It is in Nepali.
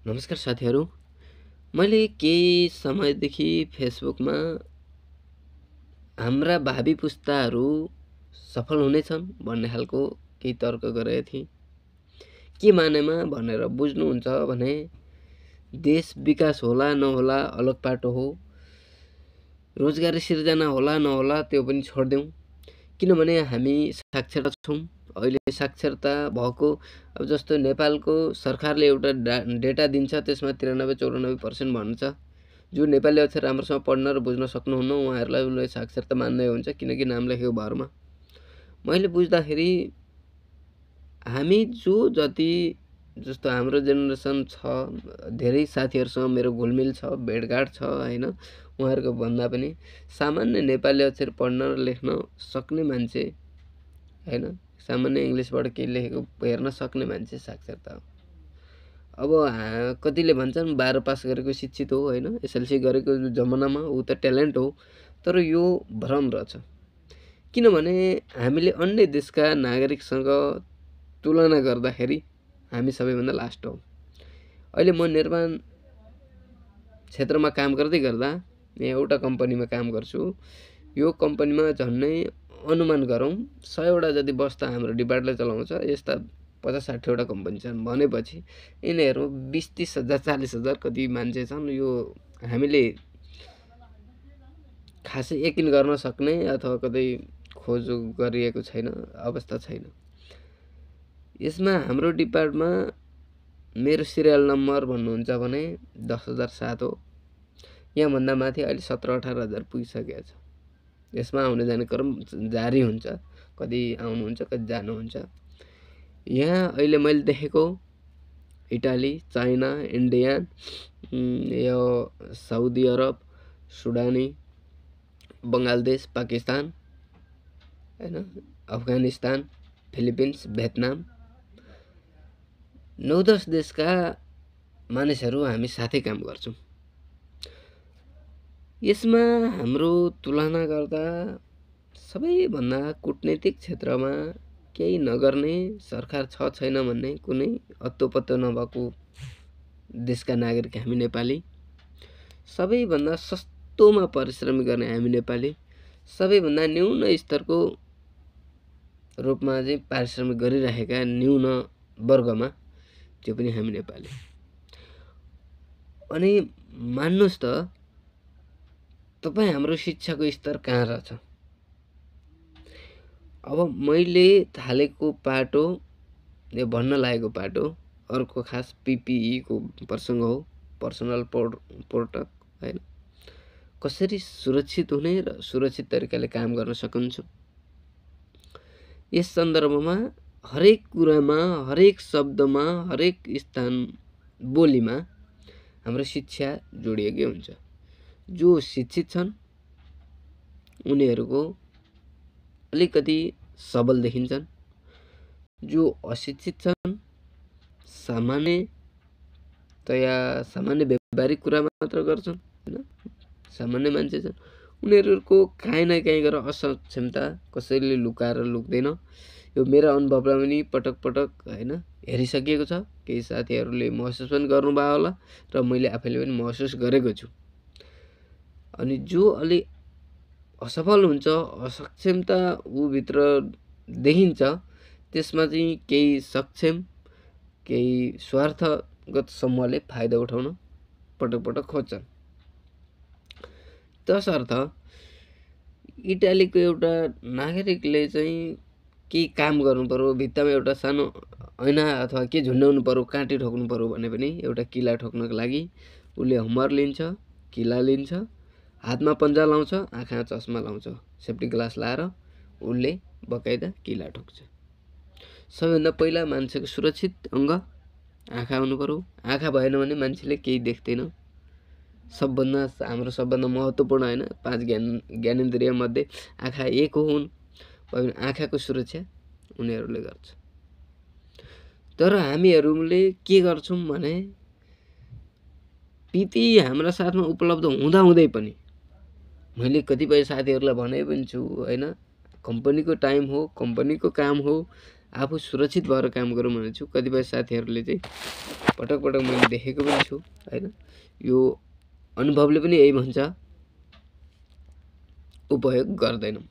नमस्कार साथीहरू। मैले केही समयदेखि फेसबुकमा हाम्रा भावी पुस्ताहरू सफल हुनेछन् भन्ने खालको केही तर्क गरेको थिएँ। के मानेमा भनेर बुझ्नुहुन्छ भने देश विकास होला नहोला अलग पाटो हो। रोजगारी सिर्जना होला नहोला त्यो पनि छोडिदेऊ। किनभने हामी साक्षर छौँ। अहिले साक्षरता भएको अब जस्तो नेपालको सरकारले एउटा डेटा दिन्छ, त्यसमा 93-94% भन्छ। जो नेपाली अक्षर राम्रोसँग पढ्न र बुझ्न सक्नुहुन्न उहाँहरूलाई उसले साक्षरता मान्ने हुन्छ, किनकि नाम लेखेको भरमा। मैले बुझ्दाखेरि हामी जो जति जस्तो हाम्रो जेनेरेसन छ, धेरै साथीहरूसँग मेरो घुलमिल छ, भेटघाट छ हैन। उहाँहरूको भन्दा पनि सामान्य नेपाली अक्षर पढ्न र लेख्न सक्ने मान्छे हैन, सामान्य इङ्ग्लिसबाट केही लेखेको हेर्न सक्ने मान्छे साक्षरता हो। अब कतिले भन्छन् 12 पास गरेको शिक्षित हो हैन, एसएलसी गरेको जमानामा ऊ त ट्यालेन्ट हो। तर यो भ्रम रहेछ। किनभने हामीले अन्य देशका नागरिकसँग तुलना गर्दाखेरि हामी सबैभन्दा लास्ट हौँ। अहिले म निर्माण क्षेत्रमा काम गर्दै गर्दा यहाँ एउटा कम्पनीमा काम गर्छु। यो कम्पनीमा झन्नै अनुमान गरौँ 100 वटा जति बस्ता हाम्रो डिपार्टले चलाउँछ। यस्ता 50-60 वटा कम्पनी छन् भनेपछि यिनीहरू 20-30 हजार 40 हजार कति मान्छे छन्। यो हामीले खासै यकिन गर्न सक्ने अथवा कतै खोज गरिएको छैन, अवस्था छैन। यसमा हाम्रो डिपार्टमा मेरो सिरियल नम्बर भन्नुहुन्छ भने 10,007 हो। यहाँभन्दा माथि अहिले 17-18 हजार पुगिसकेको छ। यसमा आउने जाने क्रम जारी हुन्छ, कति आउनुहुन्छ कति जानुहुन्छ। यहाँ अहिले मैले देखेको इटाली, चाइना, इन्डिया, यो साउदी अरब, सुडानी, बङ्गलादेश, पाकिस्तान हैन, अफगानिस्तान, फिलिपिन्स, भियतनाम 9-10 देशका मानिसहरू हामी साथै काम गर्छौँ। यसमा हाम्रो तुलना गर्दा सबैभन्दा कूटनीतिक क्षेत्रमा केही नगर्ने, सरकार छ छैन भन्ने कुनै अत्तो-पत्तो नभएको देशका नागरिक हामी नेपाली। सबैभन्दा सस्तोमा परिश्रम गर्ने हामी नेपाली। सबैभन्दा न्यून स्तरको रूपमा चाहिँ पारिश्रमिक गरिरहेका न्यून वर्गमा त्यो पनि हामी नेपाली। अनि मान्नुहोस् त तपाईँ हाम्रो शिक्षाको स्तर कहाँ रहेछ? अब मैले थालेको पाटो, यो भन्न लागेको पाटो अर्को खास PPE को प्रसङ्ग हो, पर्सनल प्रोडक्ट हैन। कसरी सुरक्षित हुने र सुरक्षित तरिकाले काम गर्न सकिन्छ। यस सन्दर्भमा हरेक कुरामा, हरेक शब्दमा, हरेक स्थान बोलीमा हाम्रो शिक्षा जोडिएकै हुन्छ। जो शिक्षित छन् उनीहरूको अलिकति सबल देखिन्छन्। जो अशिक्षित छन् सामान्यतया सामान्य व्यावहारिक कुरा मात्र गर्छन् हैन, सामान्य मान्छे छन्। उनीहरूको काहीँ न काहीँ गरेर असक्षमता कसैले लुकाएर लुक्दैन। यो मेरो अनुभवलाई पनि पटक पटक हैन हेरिसकिएको छ। केही साथीहरूले महसुस पनि गर्नुभयो होला र मैले आफैले पनि महसुस गरेको छु। अनि जो अलि असफल हुन्छ, असक्षमता भित्र देखिन्छ, त्यसमा चाहिँ केही सक्षम, केही स्वार्थगत समूहले फाइदा उठाउन पटक पटक खोज्छन्। तसर्थ इटालीको एउटा नागरिकले चाहिँ केही काम गर्नु पर्यो, भित्तामा एउटा सानो ऐना अथवा के झुन्डाउनु पर्यो, काँटी ठोक्नु पर्यो भने पनि एउटा किला ठोक्नको लागि उसले हम्मर लिन्छ, किला लिन्छ, हातमा पन्जा लाउँछ, आँखामा चस्मा लाउँछ, सेफ्टी ग्लास लाएर उसले बकाइदा किला ठोक्छ। सबैभन्दा पहिला मान्छेको सुरक्षित अङ्ग आँखा हुनु पर्यो। आँखा भएन भने मान्छेले केही देख्दैन। हाम्रो सबभन्दा महत्त्वपूर्ण हैन 5 ज्ञानेन्द्रिय मध्ये आँखा एक हुन्। आँखाको सुरक्षा उनीहरूले गर्छ। तर हामीहरूले के गर्छौँ भने PPE हाम्रा साथमा उपलब्ध हुँदै पनि मैले कतिपय साथीहरूलाई भने पनि छु हैन, कम्पनीको टाइम हो, कम्पनीको काम हो, आफू सुरक्षित भएर काम गरौँ भनेको छु। कतिपय साथीहरूले चाहिँ पटक पटक मैले देखेको पनि छु हैन। यो अनुभवले पनि यही भन्छ, उपयोग गर्दैनौँ।